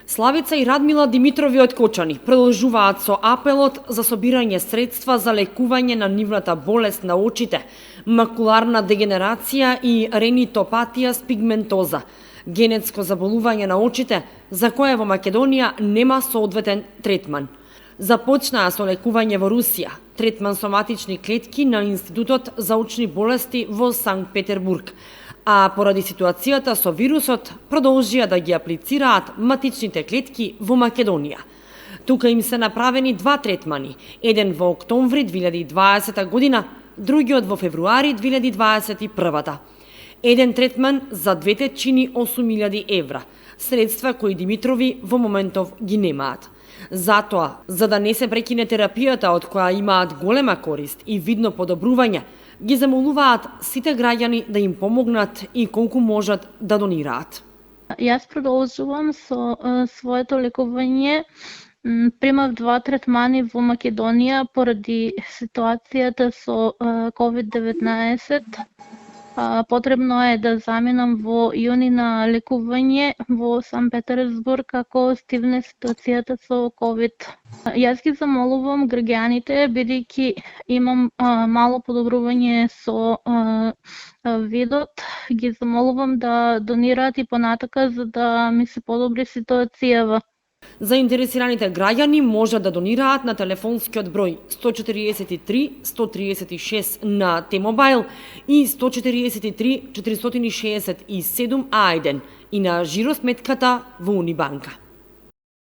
Славица и Радмила Димитрови од Кочани продолжуваат со апелот за собирање средства за лекување на нивната болест на очите, макуларна дегенерација и ренитопатија с пигментоза, генетско заболување на очите за кое во Македонија нема соодветен третман. Започнаа со лекување во Русија, третман со матични клетки на Институтот за очни болести во Санкт Петербург, а поради ситуацијата со вирусот продолжија да ги аплицираат матичните клетки во Македонија. Тука им се направени два третмани, еден во октомври 2020 година, другиот во февруари 2021. Еден третман за двете чини 8.000 евра, средства кои Димитрови во моментов ги немаат. Затоа, за да не се прекине терапијата од која имаат голема корист и видно подобрување, ги замолуваат сите граѓани да им помогнат и колку можат да донираат. Јас продолжувам со своето лекување. Примав два третмани во Македонија поради ситуацијата со COVID-19. Потребно е да заминам во јуни на лекување во Санкт Петербург како стигне ситуацијата со COVID. Јас ги замолувам граѓаните, бидејќи имам мало подобрување со видот, ги замолувам да донираат и понатака за да ми се подобри ситуацијава. Заинтересираните граѓани можат да донираат на телефонскиот број 143 136 на T-Mobile и 143 467 А1 и на жиросметката во Унибанка.